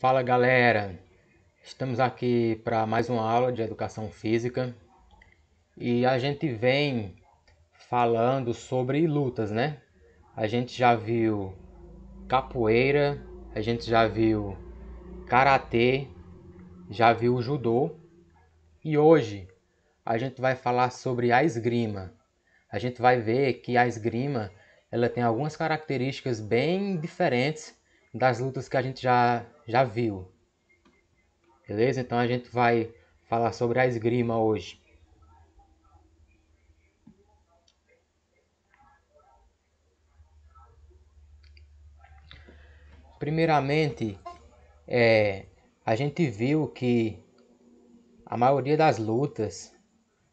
Fala galera, estamos aqui para mais uma aula de educação física e a gente vem falando sobre lutas, né? A gente já viu capoeira, a gente já viu karatê, já viu judô e hoje a gente vai falar sobre a esgrima. A gente vai ver que a esgrima ela tem algumas características bem diferentes das lutas que a gente já viu. Beleza? Então a gente vai falar sobre a esgrima hoje. Primeiramente, a gente viu que a maioria das lutas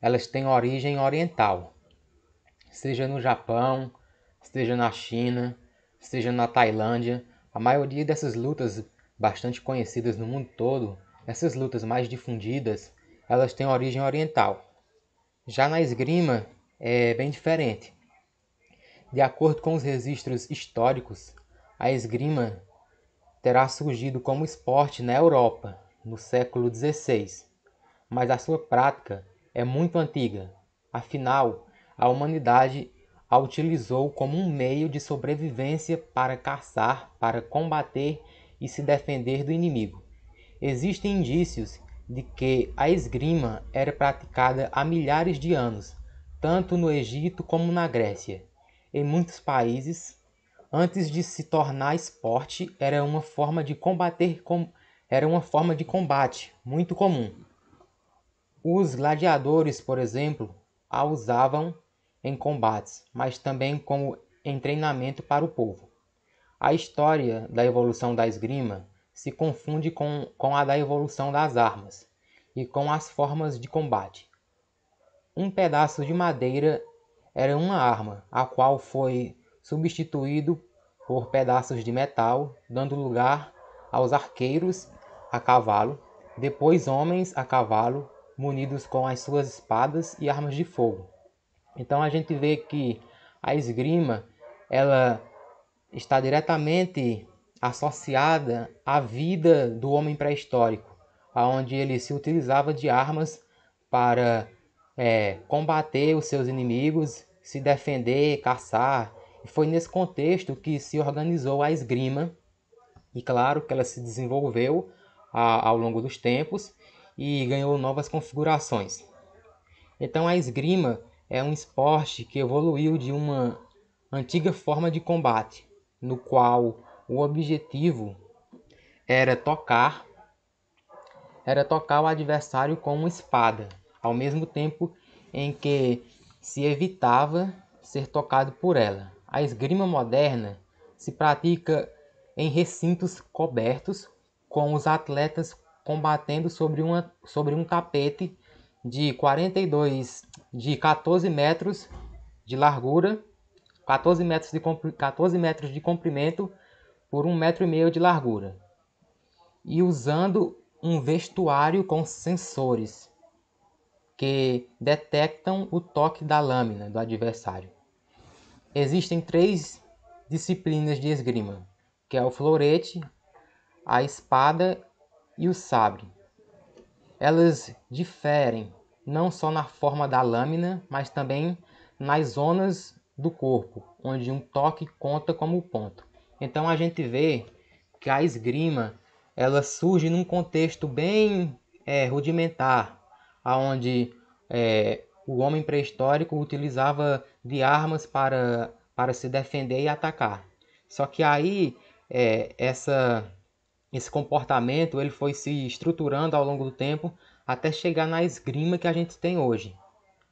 elas têm origem oriental, seja no Japão, seja na China, seja na Tailândia. A maioria dessas lutas bastante conhecidas no mundo todo, essas lutas mais difundidas, elas têm origem oriental. Já na esgrima é bem diferente. De acordo com os registros históricos, a esgrima terá surgido como esporte na Europa no século XVI, mas a sua prática é muito antiga. Afinal, a humanidade a utilizou como um meio de sobrevivência para caçar, para combater e se defender do inimigo. Existem indícios de que a esgrima era praticada há milhares de anos, tanto no Egito como na Grécia. Em muitos países, antes de se tornar esporte, era uma forma de combate muito comum. Os gladiadores, por exemplo, a usavam em combates, mas também como em treinamento para o povo. A história da evolução da esgrima se confunde com a da evolução das armas e com as formas de combate. Um pedaço de madeira era uma arma, a qual foi substituído por pedaços de metal, dando lugar aos arqueiros a cavalo, depois homens a cavalo, munidos com as suas espadas e armas de fogo. Então a gente vê que a esgrima ela está diretamente associada à vida do homem pré-histórico, onde ele se utilizava de armas para combater os seus inimigos, se defender, caçar. E foi nesse contexto que se organizou a esgrima, e claro que ela se desenvolveu ao longo dos tempos e ganhou novas configurações. Então a esgrima é um esporte que evoluiu de uma antiga forma de combate, no qual o objetivo era tocar o adversário com uma espada, ao mesmo tempo em que se evitava ser tocado por ela. A esgrima moderna se pratica em recintos cobertos, com os atletas combatendo sobre um tapete de 14 metros de largura, 14 metros de comprimento por 1,5 metro de largura, e usando um vestuário com sensores que detectam o toque da lâmina do adversário. Existem 3 disciplinas de esgrima, que é o florete, a espada e o sabre. Elas diferem não só na forma da lâmina, mas também nas zonas do corpo, onde um toque conta como ponto. Então a gente vê que a esgrima ela surge num contexto bem rudimentar, onde o homem pré-histórico utilizava de armas para se defender e atacar. Só que aí esse comportamento ele foi se estruturando ao longo do tempo até chegar na esgrima que a gente tem hoje.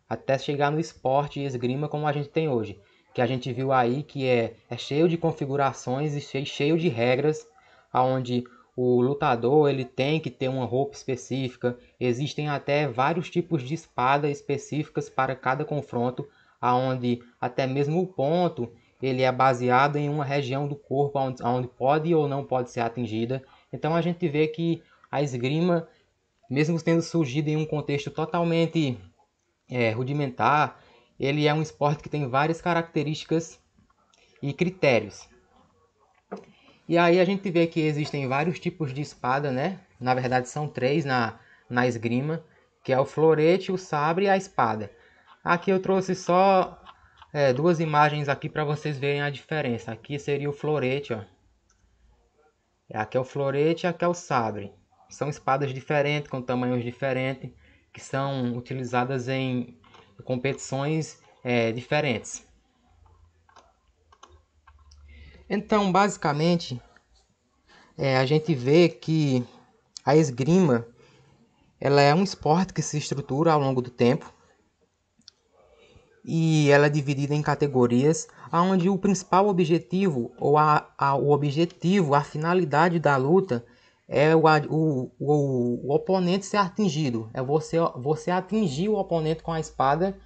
Até chegar no esporte e esgrima como a gente tem hoje. Que a gente viu aí que é cheio de configurações e cheio de regras, onde o lutador ele tem que ter uma roupa específica. Existem até vários tipos de espada específicas para cada confronto, onde até mesmo o ponto ele é baseado em uma região do corpo onde pode ou não pode ser atingida. Então a gente vê que a esgrima, mesmo tendo surgido em um contexto totalmente rudimentar, ele é um esporte que tem várias características e critérios. E aí a gente vê que existem vários tipos de espada, né? Na verdade são 3 na esgrima, que é o florete, o sabre e a espada. Aqui eu trouxe só 2 imagens aqui para vocês verem a diferença. Aqui seria o florete, ó. Aqui é o florete e aqui é o sabre. São espadas diferentes, com tamanhos diferentes, que são utilizadas em competições diferentes. Então, basicamente, a gente vê que a esgrima ela é um esporte que se estrutura ao longo do tempo e ela é dividida em categorias, onde o principal objetivo, ou a finalidade da luta é o oponente ser atingido. É você atingir o oponente com a espada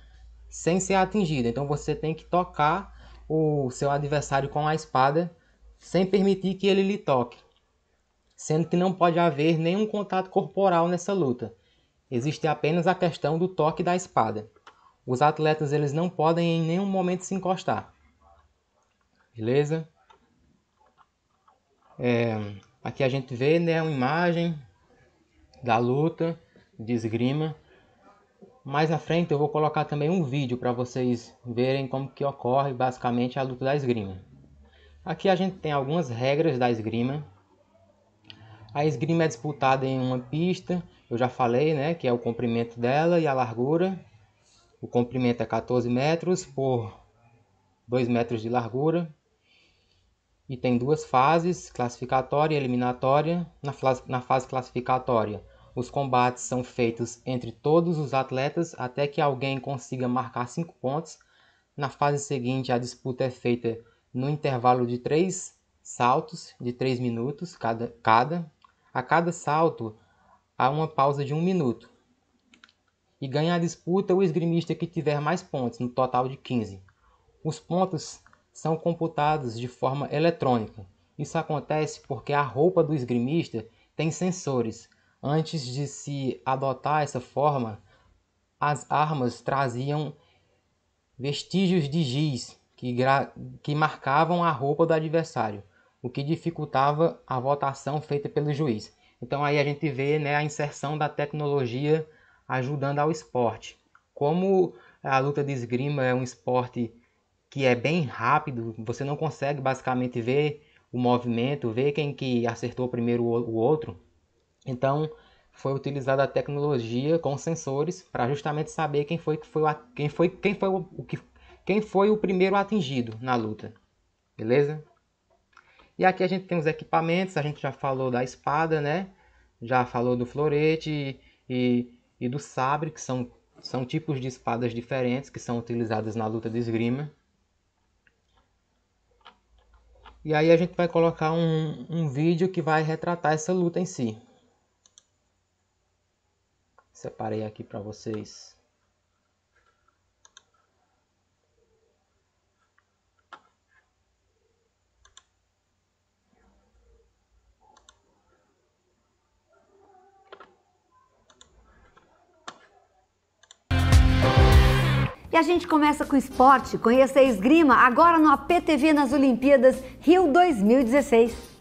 sem ser atingido. Então você tem que tocar o seu adversário com a espada sem permitir que ele lhe toque. Sendo que não pode haver nenhum contato corporal nessa luta. Existe apenas a questão do toque da espada. Os atletas eles não podem em nenhum momento se encostar. Beleza? Aqui a gente vê, né, uma imagem da luta de esgrima. Mais à frente eu vou colocar também um vídeo para vocês verem como que ocorre basicamente a luta da esgrima. Aqui a gente tem algumas regras da esgrima. A esgrima é disputada em uma pista, eu já falei, né, que é o comprimento dela e a largura. O comprimento é 14 metros por 2 metros de largura. E tem 2 fases, classificatória e eliminatória. Na fase classificatória, os combates são feitos entre todos os atletas até que alguém consiga marcar 5 pontos. Na fase seguinte, a disputa é feita no intervalo de 3 saltos de 3 minutos cada. A cada salto há uma pausa de 1 minuto. E ganha a disputa o esgrimista que tiver mais pontos, no total de 15. Os pontos são computados de forma eletrônica. Isso acontece porque a roupa do esgrimista tem sensores. Antes de se adotar essa forma, as armas traziam vestígios de giz que marcavam a roupa do adversário, o que dificultava a votação feita pelo juiz. Então aí a gente vê, né, a inserção da tecnologia ajudando ao esporte. Como a luta de esgrima é um esporte que é bem rápido, você não consegue basicamente ver o movimento, ver quem que acertou primeiro o outro. Então foi utilizada a tecnologia com sensores para justamente saber quem foi o primeiro atingido na luta. Beleza? E aqui a gente tem os equipamentos, a gente já falou da espada, né? Já falou do florete e do sabre, que são tipos de espadas diferentes que são utilizadas na luta de esgrima. E aí a gente vai colocar um vídeo que vai retratar essa luta em si. Separei aqui para vocês. E a gente começa com esporte. Conheça a esgrima agora no APTV nas Olimpíadas Rio 2016.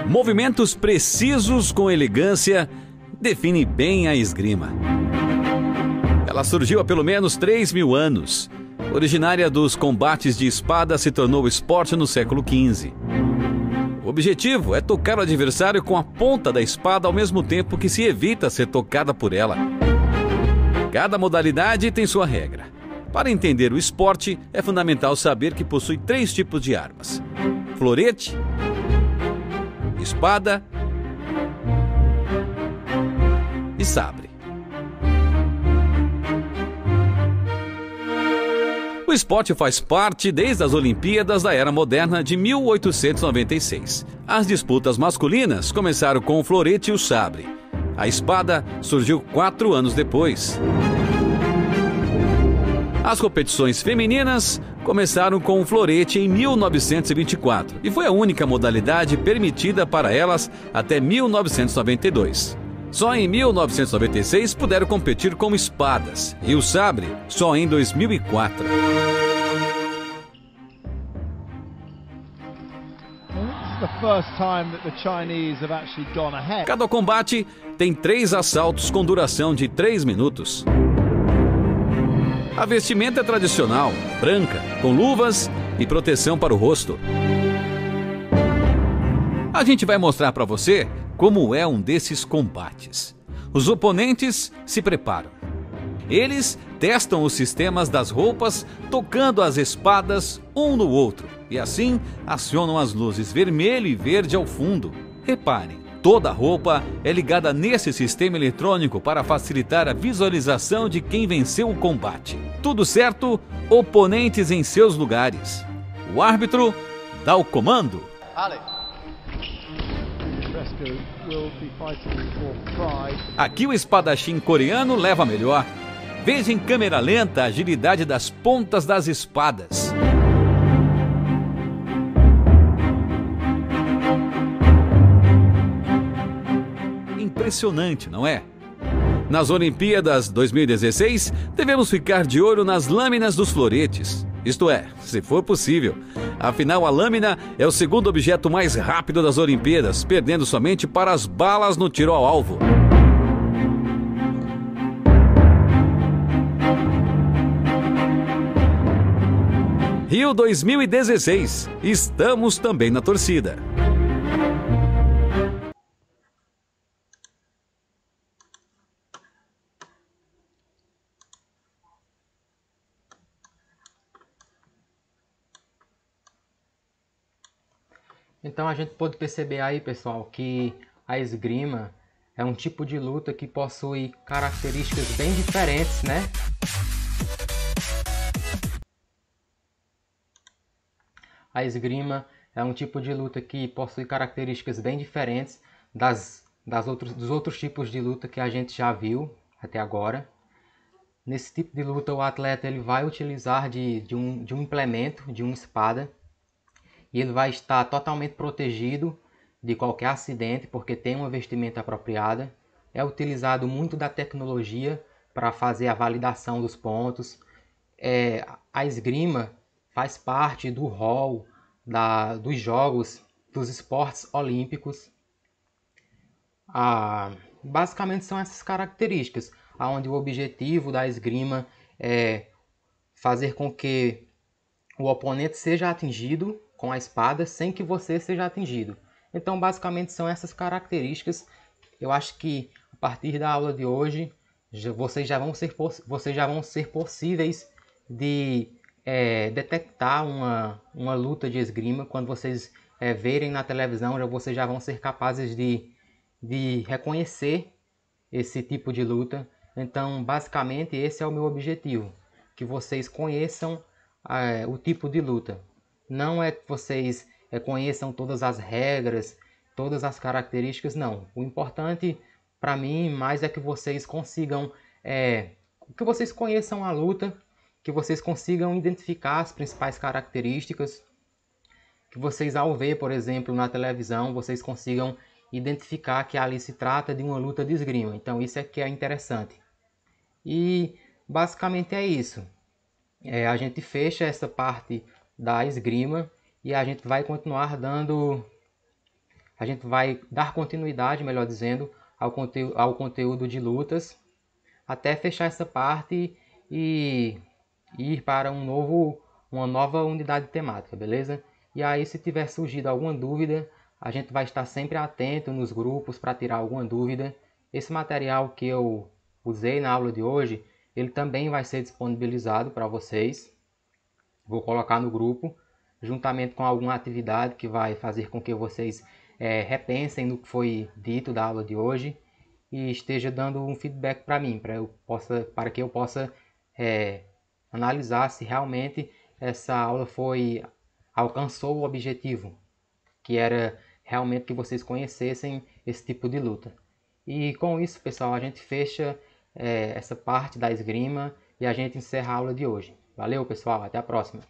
Movimentos precisos com elegância definem bem a esgrima. Ela surgiu há pelo menos 3.000 anos. Originária dos combates de espada, se tornou esporte no século XV. O objetivo é tocar o adversário com a ponta da espada ao mesmo tempo que se evita ser tocada por ela. Cada modalidade tem sua regra. Para entender o esporte, é fundamental saber que possui 3 tipos de armas: florete, espada e sabre. O esporte faz parte desde as Olimpíadas da Era Moderna de 1896. As disputas masculinas começaram com o florete e o sabre. A espada surgiu 4 anos depois. As competições femininas começaram com o florete em 1924 e foi a única modalidade permitida para elas até 1992. Só em 1996 puderam competir com espadas, e o sabre só em 2004. Cada combate tem 3 assaltos com duração de 3 minutos. A vestimenta é tradicional, branca, com luvas e proteção para o rosto. A gente vai mostrar para você como é um desses combates. Os oponentes se preparam. Eles testam os sistemas das roupas, tocando as espadas um no outro, e assim acionam as luzes vermelho e verde ao fundo. Reparem, toda a roupa é ligada nesse sistema eletrônico para facilitar a visualização de quem venceu o combate. Tudo certo, oponentes em seus lugares. O árbitro dá o comando. Aqui o espadachim coreano leva a melhor. Veja em câmera lenta a agilidade das pontas das espadas. Impressionante, não é? Nas Olimpíadas 2016, devemos ficar de olho nas lâminas dos floretes. Isto é, se for possível. Afinal, a lâmina é o segundo objeto mais rápido das Olimpíadas, perdendo somente para as balas no tiro ao alvo. Rio 2016, estamos também na torcida. Então a gente pode perceber aí, pessoal, que a esgrima é um tipo de luta que possui características bem diferentes, né? A esgrima é um tipo de luta que possui características bem diferentes dos outros tipos de luta que a gente já viu até agora. Nesse tipo de luta, o atleta ele vai utilizar de um implemento, de uma espada, e ele vai estar totalmente protegido de qualquer acidente, porque tem uma vestimenta apropriada. É utilizado muito da tecnologia para fazer a validação dos pontos. A esgrima faz parte do rol dos jogos, dos esportes olímpicos. Basicamente são essas características, onde o objetivo da esgrima é fazer com que o oponente seja atingido com a espada sem que você seja atingido. Então basicamente são essas características. Eu acho que a partir da aula de hoje vocês já vão ser possíveis de detectar uma luta de esgrima. Quando vocês verem na televisão, vocês já vão ser capazes de reconhecer esse tipo de luta. Então basicamente esse é o meu objetivo, que vocês conheçam o tipo de luta. Não é que vocês conheçam todas as regras, todas as características, não. O importante para mim mais é que vocês consigam, que vocês conheçam a luta, que vocês consigam identificar as principais características, que vocês ao ver, por exemplo, na televisão, vocês consigam identificar que ali se trata de uma luta de esgrima. Então isso é que é interessante. E basicamente é isso. A gente fecha essa parte da esgrima e a gente vai continuar a gente vai dar continuidade, melhor dizendo, ao conteúdo de lutas, até fechar essa parte e ir para uma nova unidade temática, beleza? E aí, se tiver surgido alguma dúvida, a gente vai estar sempre atento nos grupos para tirar alguma dúvida. Esse material que eu usei na aula de hoje, ele também vai ser disponibilizado para vocês. Vou colocar no grupo, juntamente com alguma atividade que vai fazer com que vocês repensem no que foi dito da aula de hoje e esteja dando um feedback para mim, para que eu possa analisar se realmente essa aula alcançou o objetivo, que era realmente que vocês conhecessem esse tipo de luta. E com isso, pessoal, a gente fecha essa parte da esgrima e a gente encerra a aula de hoje. Valeu, pessoal, até a próxima.